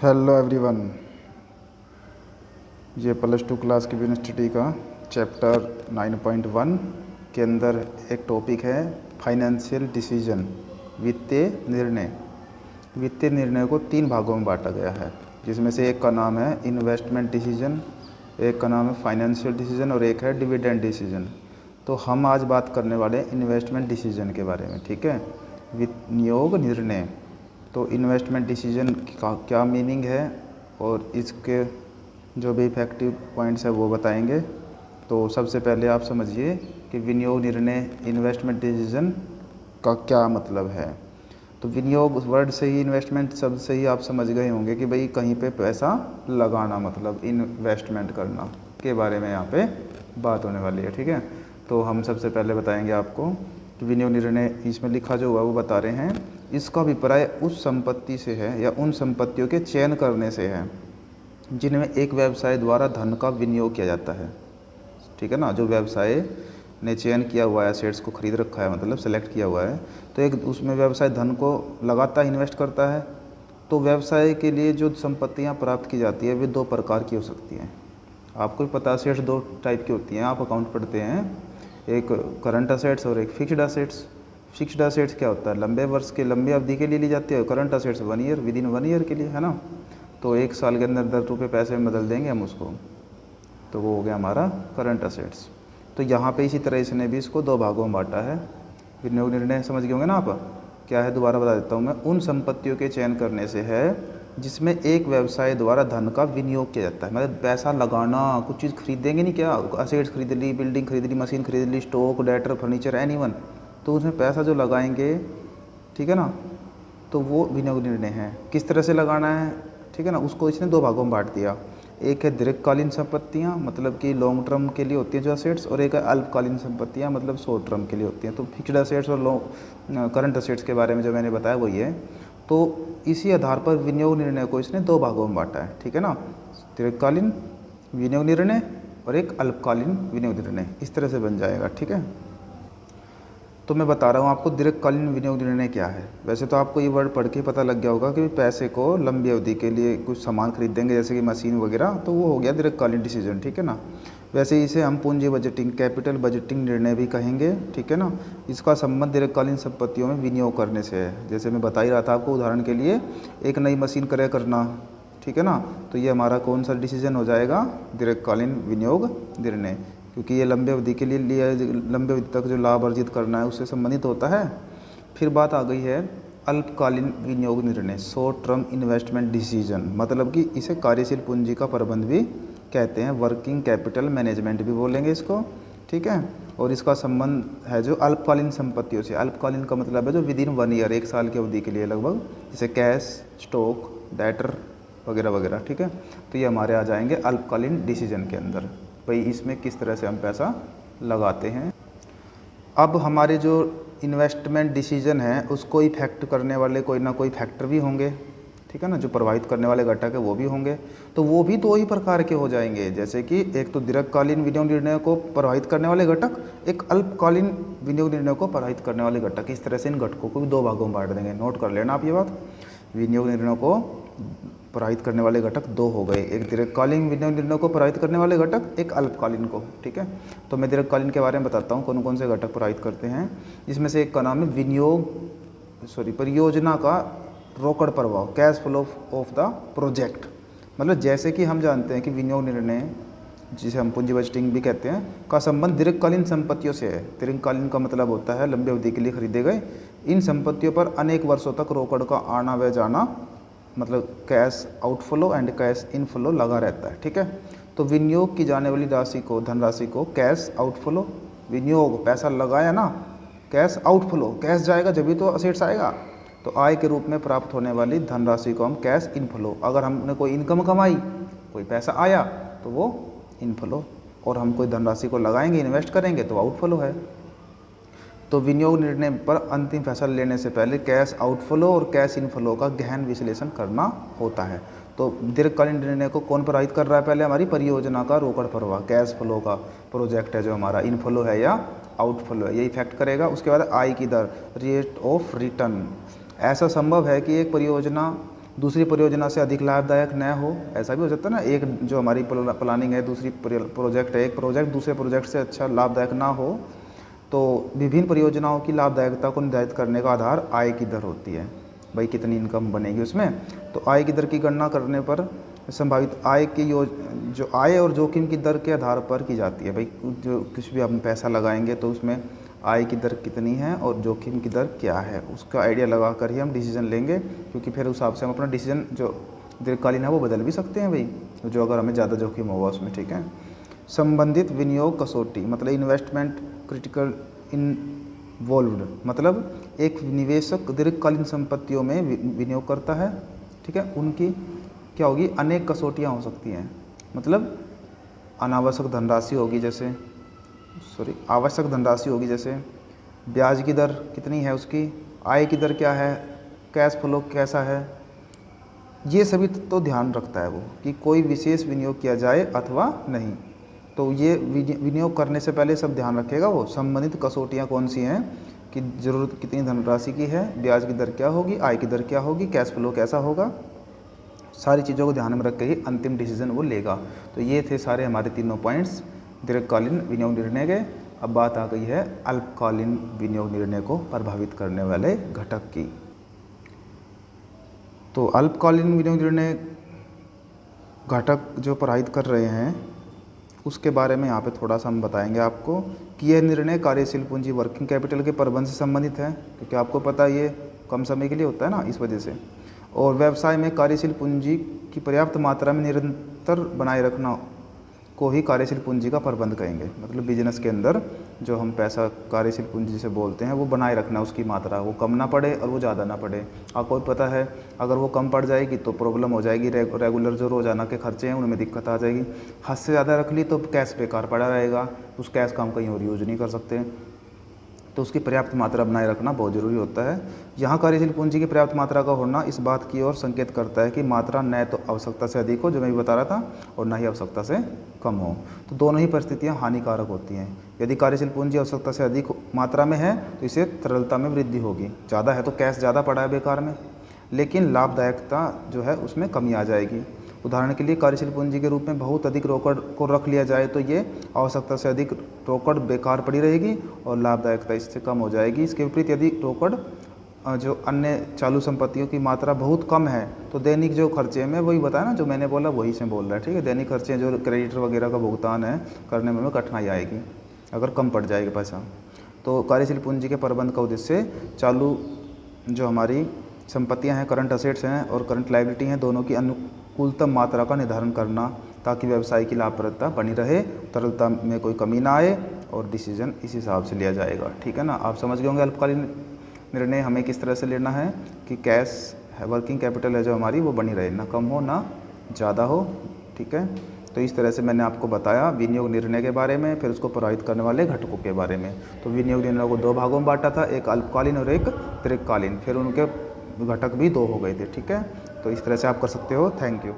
Hello everyone. ये +2 class की business study का चैप्टर 9.1 के अंदर एक टॉपिक है फाइनेंशियल डिसीजन, वित्तीय निर्णय। वित्तीय निर्णय को 3 भागों में बांटा गया है, जिसमें से एक का नाम है इन्वेस्टमेंट डिसीजन, एक का नाम है फाइनेंशियल डिसीजन और एक है डिविडेंड डिसीजन। तो हम आज बात करने वाले हैं इन्वेस्टमेंट डिसीजन के बारे में, ठीक है। विनियोग निर्णय। तो इन्वेस्टमेंट डिसीजन का क्या मीनिंग है और इसके जो भी इफेक्टिव पॉइंट्स है वो बताएंगे। तो सबसे पहले आप समझिए कि विनियोग निर्णय इन्वेस्टमेंट डिसीजन का क्या मतलब है। तो विनियोग वर्ड से ही, इन्वेस्टमेंट शब्द से ही आप समझ गए होंगे कि भाई कहीं पे पैसा लगाना, मतलब इन्वेस्टमेंट करना के बारे में यहाँ पे बात होने वाली है, ठीक है। तो हम सबसे पहले बताएंगे आपको कि विनियोग निर्णय इसमें लिखा जो हुआ वो बता रहे हैं, इसका अभिप्राय उस संपत्ति से है या उन संपत्तियों के चयन करने से है जिनमें एक व्यवसाय द्वारा धन का विनियोग किया जाता है, ठीक है ना। जो व्यवसाय ने चयन किया हुआ है, एसेट्स को खरीद रखा है, मतलब सेलेक्ट किया हुआ है, तो एक उसमें व्यवसाय धन को लगाता है, इन्वेस्ट करता है। तो व्यवसाय के लिए जो संपत्तियां प्राप्त की जाती है वे 2 प्रकार की हो सकती हैं। आपको भी पता है, असेट्स 2 टाइप की होती हैं, आप अकाउंट पढ़ते हैं, एक करंट असेट्स और एक फिक्स्ड असेट्स। फिक्स्ड असेट्स क्या होता है, लंबे वर्ष के, लंबी अवधि के लिए ली जाती है। Current assets 1 year, with in 1 year के लिए, है ना। तो 1 साल के अंदर 10 रुपये पैसे में बदल देंगे हम उसको, तो वो हो गया हमारा करंट असेट्स। तो यहाँ पे इसी तरह इसने भी इसको 2 भागों में बांटा है। विनियोग निर्णय समझ गए होंगे ना आप, क्या है दोबारा बता देता हूँ मैं। उन संपत्तियों के चयन करने से है जिसमें एक व्यवसाय द्वारा धन का विनियोग किया जाता है, मतलब पैसा लगाना, कुछ चीज़ खरीदेंगे नहीं, क्या असेट्स खरीद ली, बिल्डिंग खरीद ली, मशीन खरीद ली, स्टॉक, डेटर, फर्नीचर, एनीवन, तो उसमें पैसा जो लगाएंगे, ठीक है ना, तो वो विनियोग निर्णय है। किस तरह से लगाना है, ठीक है ना, उसको इसने 2 भागों में बांट दिया। एक है दीर्घकालीन संपत्तियां, मतलब कि लॉन्ग टर्म के लिए होती है जो असेट्स, और एक है अल्पकालीन संपत्तियां, मतलब शॉर्ट टर्म के लिए होती हैं। तो फिक्स्ड असेट्स और करंट असेट्स के बारे में जो मैंने बताया वही है। तो इसी आधार पर विनियोग निर्णय को इसने 2 भागों में बांटा है, ठीक है ना। दीर्घकालीन विनियोग निर्णय और एक अल्पकालीन विनियोग निर्णय, इस तरह से बन जाएगा, ठीक है। तो मैं बता रहा हूँ आपको दीर्घकालीन विनियोग निर्णय क्या है। वैसे तो आपको ये वर्ड पढ़ के पता लग गया होगा कि पैसे को लंबी अवधि के लिए कुछ सामान खरीदेंगे, जैसे कि मशीन वगैरह, तो वो हो गया दीर्घकालीन डिसीजन, ठीक है ना। वैसे इसे हम पूंजी बजटिंग, कैपिटल बजटिंग निर्णय भी कहेंगे, ठीक है ना। इसका संबंध दीर्घकालीन संपत्तियों में विनियोग करने से है। जैसे मैं बता ही रहा था आपको, उदाहरण के लिए एक नई मशीन क्रय करना, ठीक है ना, तो ये हमारा कौन सा डिसीजन हो जाएगा, दीर्घकालीन विनियोग निर्णय, क्योंकि ये लंबे अवधि के लिए लिया, लंबे अवधि तक जो लाभ अर्जित करना है उससे संबंधित होता है। फिर बात आ गई है अल्पकालीन विनियोग निर्णय, शॉर्ट टर्म इन्वेस्टमेंट डिसीजन, मतलब कि इसे कार्यशील पूंजी का प्रबंध भी कहते हैं, वर्किंग कैपिटल मैनेजमेंट भी बोलेंगे इसको, ठीक है। और इसका संबंध है जो अल्पकालीन संपत्तियों से। अल्पकालीन का मतलब है जो विद इन 1 ईयर, 1 साल की अवधि के लिए लगभग, जैसे कैश, स्टॉक, डेटर वगैरह वगैरह, ठीक है। तो ये हमारे आ जाएंगे अल्पकालीन डिसीजन के अंदर, भाई इसमें किस तरह से हम पैसा लगाते हैं। अब हमारे जो इन्वेस्टमेंट डिसीजन है उसको इफेक्ट करने वाले कोई ना कोई फैक्टर भी होंगे, ठीक है ना, जो प्रभावित करने वाले घटक है वो भी होंगे। तो वो भी 2 ही प्रकार के हो जाएंगे, जैसे कि एक तो दीर्घकालीन विनियोग निर्णय को प्रभावित करने वाले घटक, एक अल्पकालीन विनियोग निर्णय को प्रभावित करने वाले घटक। इस तरह से इन घटकों को भी 2 भागों में बांट देंगे, नोट कर लेना आप ये बात। विनियोग निर्णय को प्रभावित करने वाले घटक 2 हो गए, एक दीर्घकालीन विनियोग निर्णय को प्रभावित करने वाले घटक, एक अल्पकालीन को, ठीक है। तो मैं दीर्घकालीन के बारे में बताता हूँ कौन कौन से घटक प्रभावित करते हैं। इसमें से एक का नाम है परियोजना का रोकड़ प्रभाव, cash flow of the project. मतलब जैसे कि हम जानते हैं कि विनियोग निर्णय, जिसे हम पूंजी बजटिंग भी कहते हैं, का संबंध दीर्घकालीन संपत्तियों से है। दीर्घकालीन का मतलब होता है लंबी अवधि के लिए खरीदे गए, इन संपत्तियों पर अनेक वर्षों तक रोकड़ का आना व जाना, मतलब cash outflow and cash inflow लगा रहता है, ठीक है। तो विनियोग की जाने वाली राशि को, धनराशि को कैश आउटफ्लो, विनियोग पैसा लगाया ना, कैश आउटफ्लो, कैश जाएगा जब भी तो असेट्स आएगा, तो आय के रूप में प्राप्त होने वाली धनराशि को हम कैश इनफ्लो, अगर हमने कोई इनकम कमाई, कोई पैसा आया तो वो इनफ्लो, और हम कोई धनराशि को लगाएंगे, इन्वेस्ट करेंगे तो आउटफ्लो है। तो विनियोग निर्णय पर अंतिम फैसला लेने से पहले कैश आउटफ्लो और कैश इनफ्लो का गहन विश्लेषण करना होता है। तो दीर्घकालीन निर्णय को कौन प्रभावित कर रहा है, पहले हमारी परियोजना का रोकड़ प्रवाह, कैश फ्लो का प्रोजेक्ट है जो हमारा, इनफ्लो है या आउटफ्लो है, ये इफेक्ट करेगा। उसके बाद आय की दर, रेट ऑफ रिटर्न। ऐसा संभव है कि एक परियोजना दूसरी परियोजना से अधिक लाभदायक न हो, ऐसा भी हो सकता है ना, एक जो हमारी प्लानिंग है, दूसरी प्रोजेक्ट है, एक प्रोजेक्ट दूसरे प्रोजेक्ट से अच्छा लाभदायक ना हो, तो विभिन्न परियोजनाओं की लाभदायकता को निर्धारित करने का आधार आय की दर होती है। भाई कितनी इनकम बनेगी उसमें, तो आय की दर की गणना करने पर संभावित आय की जो आय और जोखिम की दर के आधार पर की जाती है। भाई जो कुछ भी हम पैसा लगाएंगे तो उसमें आय की दर कितनी है और जोखिम की दर क्या है, उसका आइडिया लगा कर ही हम डिसीजन लेंगे, क्योंकि फिर उस हिसाब से हम अपना डिसीजन जो दीर्घकालीन है वो बदल भी सकते हैं भाई, जो अगर हमें ज़्यादा जोखिम होगा उसमें। ठीक है। संबंधित विनियोग कसौटी मतलब इन्वेस्टमेंट क्रिटिकल इन्वॉल्व्ड, मतलब एक निवेशक दीर्घकालीन संपत्तियों में विनियोग करता है। ठीक है। उनकी क्या होगी, अनेक कसौटियाँ हो सकती हैं, मतलब अनावश्यक धनराशि होगी, जैसे आवश्यक धनराशि होगी, जैसे ब्याज की दर कितनी है उसकी, आय की दर क्या है, कैश फ्लो कैसा है, ये सभी तो ध्यान रखता है वो कि कोई विशेष विनियोग किया जाए अथवा नहीं। तो ये विनियोग करने से पहले सब ध्यान रखेगा वो। संबंधित कसौटियाँ कौन सी हैं कि ज़रूरत कितनी धनराशि की है, ब्याज की दर क्या होगी, आय की दर क्या होगी, कैश फ्लो कैसा होगा, सारी चीज़ों को ध्यान में रख के ही अंतिम डिसीजन वो लेगा। तो ये थे सारे हमारे तीनों पॉइंट्स दीर्घकालीन विनियोग निर्णय के। अब बात आ गई है अल्पकालीन विनियोग निर्णय को प्रभावित करने वाले घटक की। तो अल्पकालीन विनियोग निर्णय घटक जो प्रभावित कर रहे हैं उसके बारे में यहाँ पे थोड़ा सा हम बताएंगे आपको कि यह निर्णय कार्यशील पूंजी वर्किंग कैपिटल के प्रबंध से संबंधित है, क्योंकि आपको पता है ये कम समय के लिए होता है ना, इस वजह से। और व्यवसाय में कार्यशील पूंजी की पर्याप्त मात्रा में निरंतर बनाए रखना को ही कार्यशील पूंजी का प्रबंध कहेंगे। मतलब बिजनेस के अंदर जो हम पैसा कार्यशील पूंजी से बोलते हैं वो बनाए रखना, उसकी मात्रा वो कम ना पड़े और वो ज़्यादा ना पड़े। आपको पता है अगर वो कम पड़ जाएगी तो प्रॉब्लम हो जाएगी, रेगुलर जो रोज़ाना के खर्चे हैं उनमें दिक्कत आ जाएगी। हद से ज़्यादा रख ली तो कैश बेकार पड़ा रहेगा, उस कैश का हम कहीं और यूज़ नहीं कर सकते। तो उसकी पर्याप्त मात्रा बनाए रखना बहुत ज़रूरी होता है। यहाँ कार्यशील पूंजी की पर्याप्त मात्रा का होना इस बात की ओर संकेत करता है कि मात्रा न तो आवश्यकता से अधिक हो, जो मैं भी बता रहा था, और न ही आवश्यकता से कम हो। तो दोनों ही परिस्थितियाँ हानिकारक होती हैं। यदि कार्यशील पूंजी आवश्यकता से अधिक मात्रा में है तो इसे तरलता में वृद्धि होगी, ज़्यादा है तो कैश ज़्यादा पड़ा है बेकार में, लेकिन लाभदायकता जो है उसमें कमी आ जाएगी। उदाहरण के लिए कार्यशील पूंजी के रूप में बहुत अधिक रोकड़ को रख लिया जाए तो ये आवश्यकता से अधिक रोकड़ बेकार पड़ी रहेगी और लाभदायकता इससे कम हो जाएगी। इसके विपरीत यदि रोकड़ जो अन्य चालू संपत्तियों की मात्रा बहुत कम है तो दैनिक जो खर्चे में वही बताया ना, जो मैंने बोला वही से बोल रहा है। ठीक है। दैनिक खर्चे जो क्रेडिटर वगैरह का भुगतान है करने में कठिनाई आएगी अगर कम पड़ जाएगा पैसा। तो कार्यशील पूंजी के प्रबंध का उद्देश्य चालू जो हमारी संपत्तियां हैं, करंट असेट्स हैं और करंट लायबिलिटी हैं, दोनों की अनुकूलतम मात्रा का निर्धारण करना ताकि व्यवसाय की लाभप्रदता बनी रहे, तरलता में कोई कमी ना आए और डिसीजन इस हिसाब से लिया जाएगा। ठीक है ना। आप समझ गए होंगे अल्पकालीन निर्णय हमें किस तरह से लेना है कि कैश वर्किंग कैपिटल है जो हमारी वो बनी रहे, ना कम हो ना ज़्यादा हो। ठीक है। तो इस तरह से मैंने आपको बताया विनियोग निर्णय के बारे में, फिर उसको प्रभावित करने वाले घटकों के बारे में। तो विनियोग निर्णय को दो भागों में बांटा था, एक अल्पकालीन और एक दीर्घकालीन, फिर उनके घटक भी दो हो गए थे। ठीक है। तो इस तरह से आप कर सकते हो। Thank you.